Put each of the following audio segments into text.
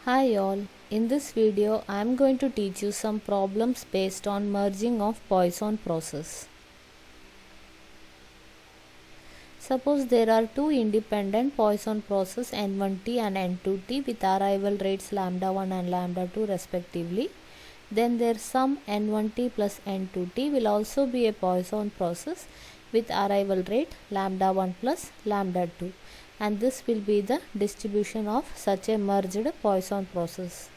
Hi all, in this video I am going to teach you some problems based on merging of Poisson process. Suppose there are two independent Poisson process N1T and N2T with arrival rates lambda 1 and lambda 2 respectively. Then their sum N1T plus N2T will also be a Poisson process with arrival rate lambda 1 plus lambda 2, and this will be the distribution of such a merged Poisson process.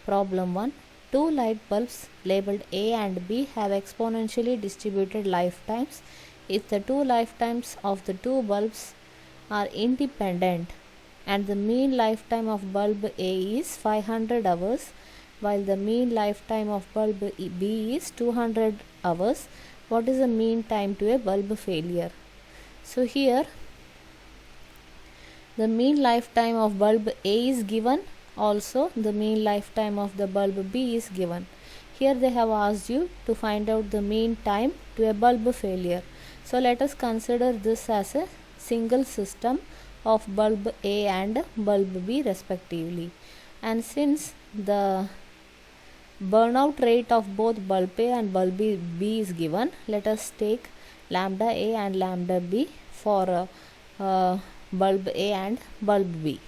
Problem 1. Two light bulbs labeled A and B have exponentially distributed lifetimes if the two lifetimes of the two bulbs are independent and the mean lifetime of bulb A is 500 hours while the mean lifetime of bulb B is 200 hours. What is the mean time to a bulb failure? So here the mean lifetime of bulb A is given, also the mean lifetime of the bulb B is given. Here they have asked you to find out the mean time to a bulb failure. So let us consider this as a single system of bulb A and bulb B respectively. And since the burnout rate of both bulb A and bulb B is given, let us take lambda A and lambda B for bulb A and bulb B.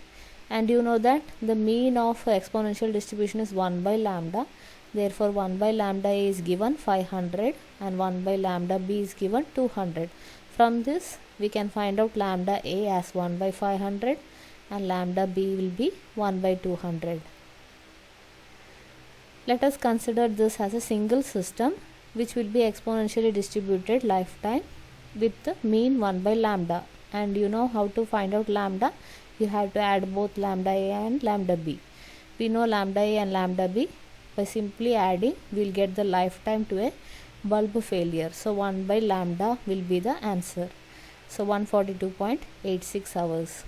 And you know that the mean of exponential distribution is 1 by lambda. Therefore 1 by lambda A is given 500 and 1 by lambda B is given 200. From this we can find out lambda A as 1 by 500 and lambda B will be 1 by 200. Let us consider this as a single system which will be exponentially distributed lifetime with the mean 1 by lambda. And you know how to find out lambda. You have to add both lambda A and lambda B. We know lambda A and lambda B. By simply adding, we will get the lifetime to a bulb failure. So 1 by lambda will be the answer. So 142.86 hours.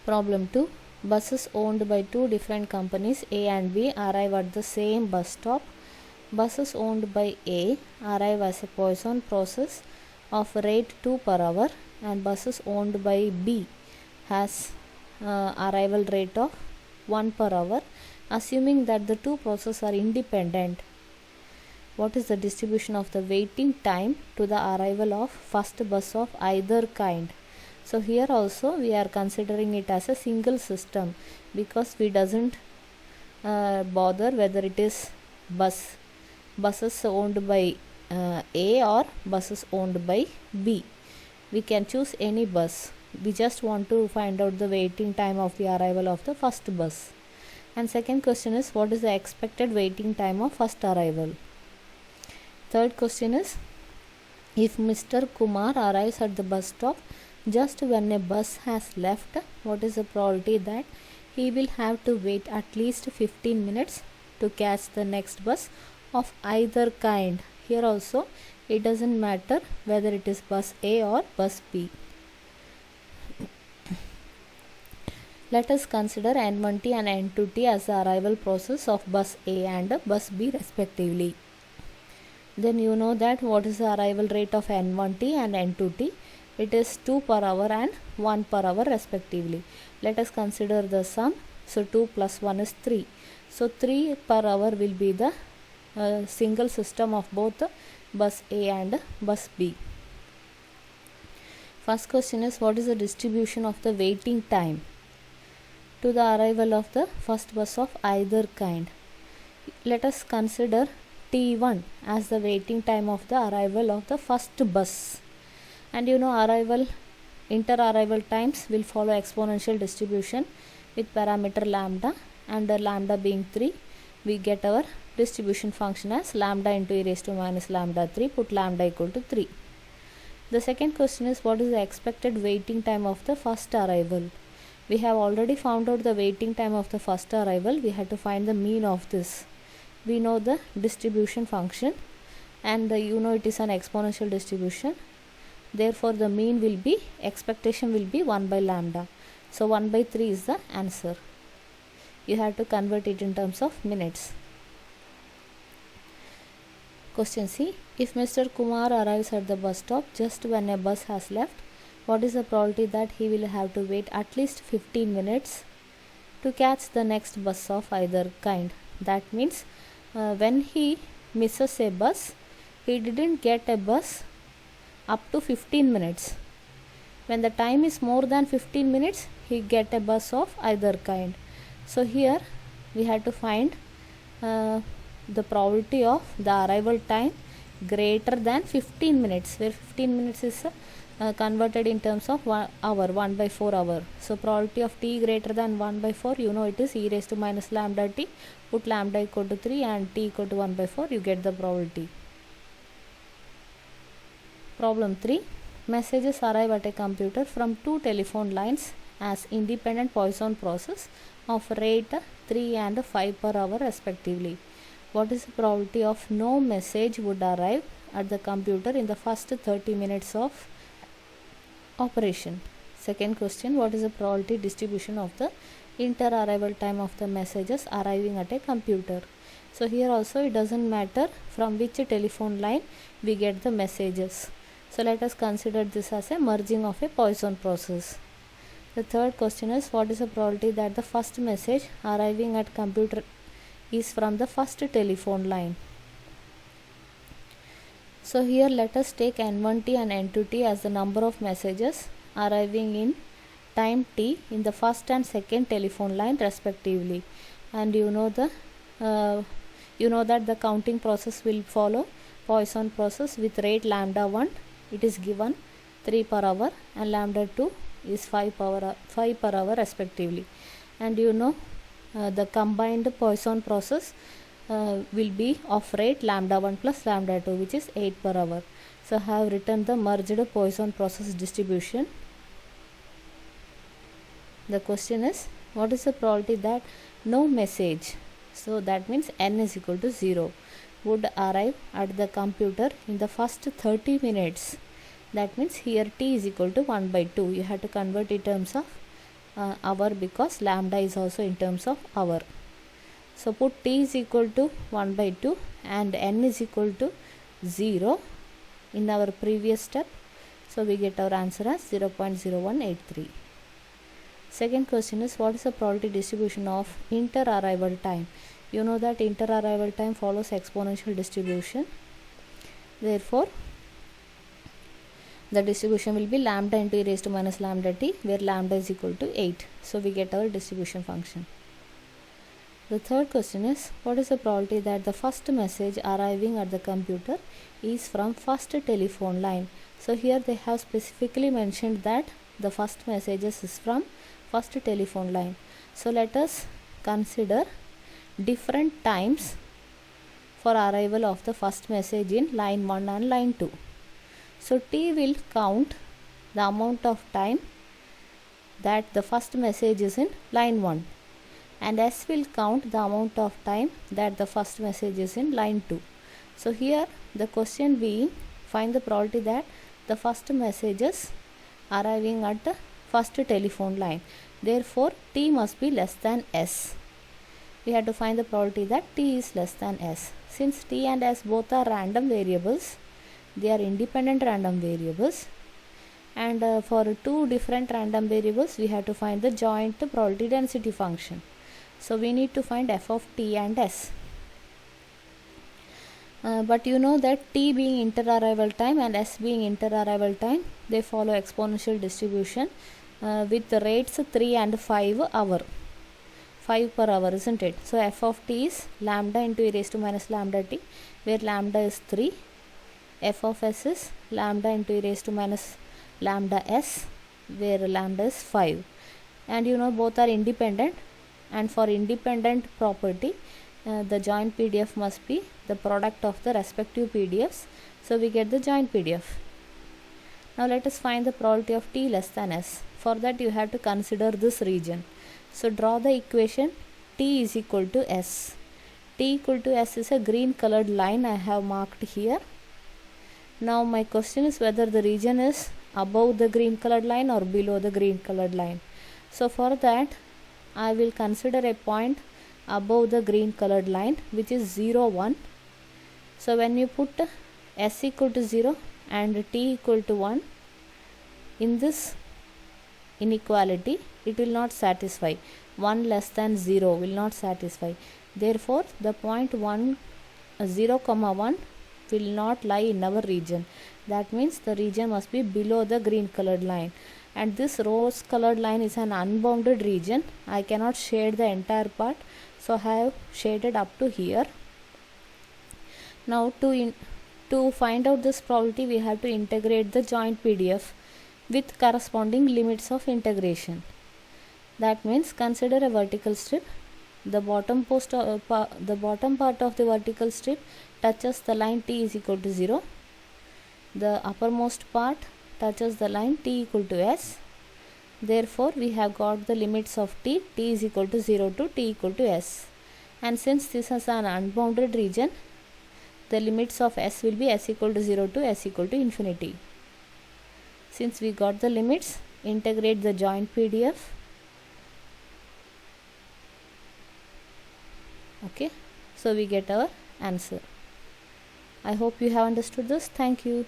Problem 2. Buses owned by two different companies A and B arrive at the same bus stop. Buses owned by A arrive as a Poisson process of rate 2 per hour and buses owned by B has arrival rate of 1 per hour. Assuming that the two processes are independent, what is the distribution of the waiting time to the arrival of first bus of either kind? So here also we are considering it as a single system because we doesn't bother whether it is buses owned by A or buses owned by B. We can choose any bus. We just want to find out the waiting time of the arrival of the first bus. And second question is, what is the expected waiting time of first arrival? Third question is, if Mr. Kumar arrives at the bus stop just when a bus has left, what is the probability that he will have to wait at least 15 minutes to catch the next bus of either kind? Here also it doesn't matter whether it is bus A or bus B. Let us consider N1T and N2T as the arrival process of bus A and bus B respectively. Then you know that what is the arrival rate of N1T and N2T? It is 2 per hour and 1 per hour respectively. Let us consider the sum. So 2 plus 1 is 3. So 3 per hour will be the single system of both bus A and bus B. First question is, what is the distribution of the waiting time to the arrival of the first bus of either kind? Let us consider T1 as the waiting time of the arrival of the first bus. And you know inter-arrival times will follow exponential distribution with parameter lambda, and lambda being 3, we get our distribution function as lambda into e raised to minus lambda 3, put lambda equal to 3. The second question is, what is the expected waiting time of the first arrival? We have already found out the waiting time of the first arrival. We have to find the mean of this. We know the distribution function and you know it is an exponential distribution. Therefore the mean will be, expectation will be 1 by lambda. So 1 by 3 is the answer. You have to convert it in terms of minutes. Question C. If Mr. Kumar arrives at the bus stop just when a bus has left, what is the probability that he will have to wait at least 15 minutes to catch the next bus of either kind. That means when he misses a bus, he didn't get a bus up to 15 minutes. When the time is more than 15 minutes, he get a bus of either kind. So here we have to find the probability of the arrival time greater than 15 minutes, where 15 minutes is converted in terms of 1 hour, 1 by 4 hour. So probability of t greater than 1 by 4, you know it is e raised to minus lambda t. Put lambda equal to 3 and t equal to 1 by 4, you get the probability. Problem 3. Messages arrive at a computer from two telephone lines as independent Poisson process of rate 3 and 5 per hour respectively. What is the probability of no message would arrive at the computer in the first 30 minutes of operation? Second question, what is the probability distribution of the inter-arrival time of the messages arriving at a computer? So here also it doesn't matter from which telephone line we get the messages. So let us consider this as a merging of a Poisson process. The third question is, what is the probability that the first message arriving at computer is from the first telephone line? So here let us take n1t and n2t as the number of messages arriving in time t in the first and second telephone line respectively, and you know that the counting process will follow Poisson process with rate lambda 1, it is given 3 per hour, and lambda 2 is 5 per hour respectively, and you know the combined Poisson process will be of rate lambda 1 plus lambda 2, which is 8 per hour. So I have written the merged Poisson process distribution. The question is, what is the probability that no message, so that means n is equal to 0, would arrive at the computer in the first 30 minutes? That means here t is equal to 1 by 2. You have to convert in terms of hour because lambda is also in terms of hour. So put t is equal to 1 by 2 and n is equal to 0 in our previous step. So we get our answer as 0.0183. Second question is, what is the probability distribution of inter-arrival time? You know that inter-arrival time follows exponential distribution. Therefore, the distribution will be lambda into e raised to minus lambda t, where lambda is equal to 8. So we get our distribution function. The third question is, what is the probability that the first message arriving at the computer is from first telephone line? So here they have specifically mentioned that the first messages is from first telephone line. So let us consider different times for arrival of the first message in line 1 and line 2. So t will count the amount of time that the first message is in line 1, and s will count the amount of time that the first message is in line 2. So here the question being, find the probability that the first messages arriving at the first telephone line. Therefore t must be less than s. We have to find the probability that t is less than s. Since t and s both are random variables, they are independent random variables, and for two different random variables we have to find the joint probability density function. So we need to find f of t and s. But you know that t being inter-arrival time and s being inter-arrival time, they follow exponential distribution with the rates 3 and 5 per hour, isn't it? So f of t is lambda into e raised to minus lambda t, where lambda is 3. F of s is lambda into e raised to minus lambda s, where lambda is 5. And you know both are independent, and for independent property the joint PDF must be the product of the respective PDFs. So we get the joint PDF. Now let us find the probability of t less than s. For that you have to consider this region. So draw the equation t is equal to s. T equal to s is a green colored line I have marked here. Now my question is whether the region is above the green colored line or below the green colored line. So for that I will consider a point above the green colored line, which is 0, 1. So when you put s equal to 0 and t equal to 1 in this inequality it will not satisfy. 1 less than 0 will not satisfy. Therefore the point 0, 1 will not lie in our region. That means the region must be below the green colored line, and this rose colored line is an unbounded region. I cannot shade the entire part, so I have shaded up to here. Now to find out this probability, we have to integrate the joint PDF with corresponding limits of integration. That means consider a vertical strip. The bottom part of the vertical strip touches the line t is equal to 0. The uppermost part touches the line t equal to s. Therefore we have got the limits of t is equal to 0 to t equal to s. And since this is an unbounded region, the limits of s will be s equal to 0 to s equal to infinity. Since we got the limits, integrate the joint PDF. Okay, so we get our answer. I hope you have understood this. Thank you.